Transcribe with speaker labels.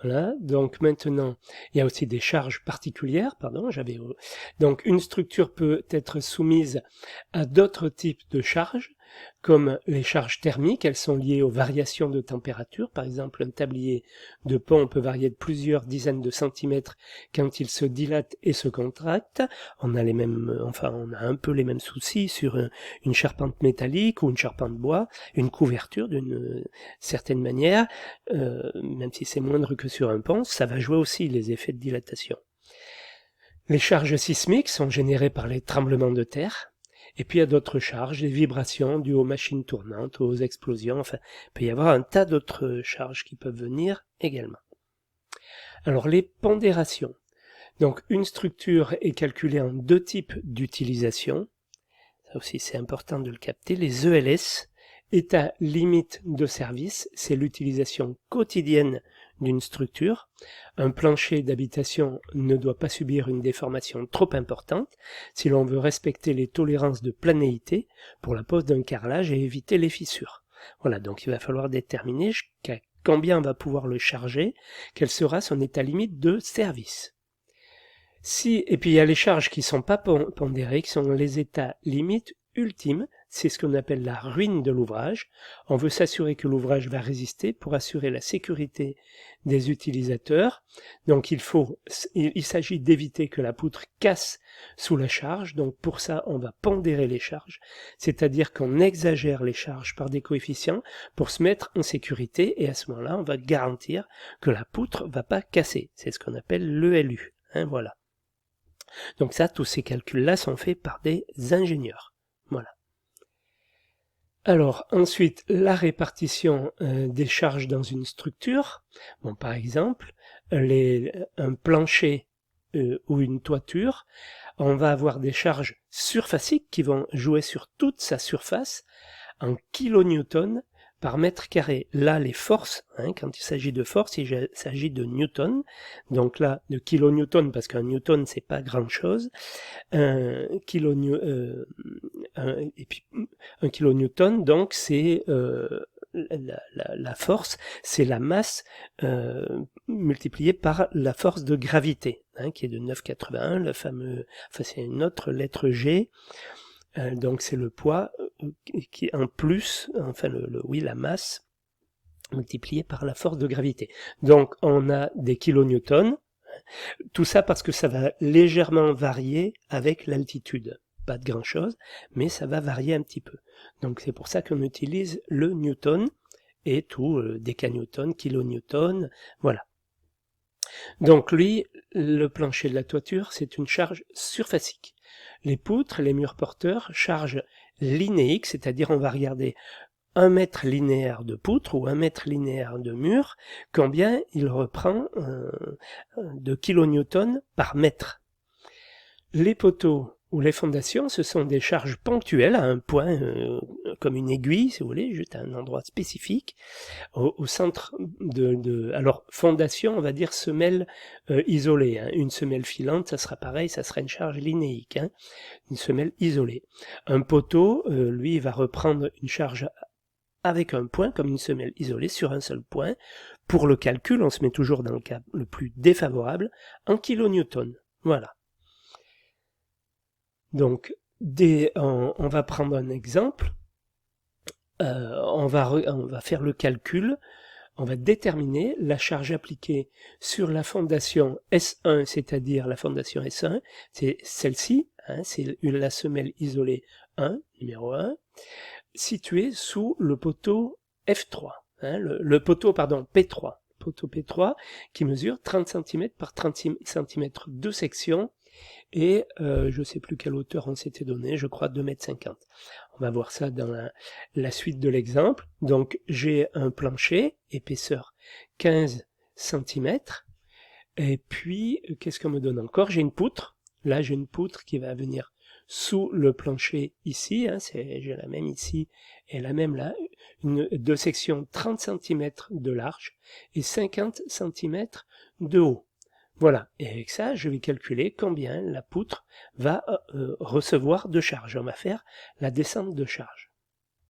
Speaker 1: Voilà, donc maintenant, il y a aussi des charges particulières, pardon, donc une structure peut être soumise à d'autres types de charges, comme les charges thermiques, elles sont liées aux variations de température. Par exemple, un tablier de pont peut varier de plusieurs dizaines de centimètres quand il se dilate et se contracte. On a on a un peu les mêmes soucis sur une charpente métallique ou une charpente bois, une couverture d'une certaine manière, même si c'est moindre que sur un pont, ça va jouer aussi les effets de dilatation. Les charges sismiques sont générées par les tremblements de terre. Et puis il y a d'autres charges, des vibrations dues aux machines tournantes, aux explosions, enfin, il peut y avoir un tas d'autres charges qui peuvent venir également. Alors les pondérations. Donc une structure est calculée en deux types d'utilisation. Ça aussi c'est important de le capter. Les ELS, état limite de service, c'est l'utilisation quotidienne d'une structure. Un plancher d'habitation ne doit pas subir une déformation trop importante si l'on veut respecter les tolérances de planéité pour la pose d'un carrelage et éviter les fissures. Voilà, donc il va falloir déterminer jusqu'à combien on va pouvoir le charger, quel sera son état limite de service. Et puis il y a les charges qui ne sont pas pondérées, qui sont les états limites ultimes, c'est ce qu'on appelle la ruine de l'ouvrage. On veut s'assurer que l'ouvrage va résister pour assurer la sécurité des utilisateurs. Donc il s'agit d'éviter que la poutre casse sous la charge. Donc pour ça, on va pondérer les charges, c'est-à-dire qu'on exagère les charges par des coefficients pour se mettre en sécurité, et à ce moment-là, on va garantir que la poutre ne va pas casser. C'est ce qu'on appelle l'ELU. Voilà. Donc ça, tous ces calculs-là sont faits par des ingénieurs. Voilà. Alors ensuite, la répartition des charges dans une structure. Bon, par exemple, un plancher ou une toiture, on va avoir des charges surfaciques qui vont jouer sur toute sa surface en kilonewtons par mètre carré. Là, les forces, quand il s'agit de force, il s'agit de newton. Donc là, de kilonewton, parce qu'un newton, c'est pas grand-chose. Et puis, un kilonewton, donc, c'est la force, c'est la masse multipliée par la force de gravité, qui est de 9,81, le fameux, enfin, c'est une autre lettre G. Donc c'est le poids qui est un plus, enfin la masse multipliée par la force de gravité. Donc on a des kilonewtons, tout ça parce que ça va légèrement varier avec l'altitude. Pas de grand chose, mais ça va varier un petit peu. Donc c'est pour ça qu'on utilise le newton et tout, décanewton, kilonewton, voilà. Donc lui, le plancher de la toiture, c'est une charge surfacique. Les poutres, les murs porteurs, charge linéique, c'est-à-dire on va regarder 1 mètre linéaire de poutre ou 1 mètre linéaire de mur, combien il reprend de kilonewtons par mètre. Les poteaux ou les fondations, ce sont des charges ponctuelles à un point, comme une aiguille, si vous voulez, juste à un endroit spécifique, au centre alors, fondation, on va dire semelle isolée. Une semelle filante, ça sera pareil, ça sera une charge linéique, une semelle isolée. Un poteau, lui, il va reprendre une charge avec un point, comme une semelle isolée, sur un seul point. Pour le calcul, on se met toujours dans le cas le plus défavorable, en kilonewtons. Voilà. Donc, on va prendre un exemple. On va faire le calcul. On va déterminer la charge appliquée sur la fondation S1, c'est-à-dire la fondation S1, c'est celle-ci, c'est la semelle isolée 1, numéro 1, située sous le poteau F3, le poteau P3, poteau P3 qui mesure 30 cm par 30 cm de section et je ne sais plus quelle hauteur on s'était donné, je crois 2,50 m. On va voir ça dans la suite de l'exemple. Donc j'ai un plancher, épaisseur 15 cm, et puis qu'est-ce qu'on me donne encore? J'ai une poutre, là j'ai une poutre qui va venir sous le plancher ici, j'ai la même ici et la même là, de section 30 cm de large et 50 cm de haut. Voilà, et avec ça, je vais calculer combien la poutre va recevoir de charge. On va faire la descente de charge.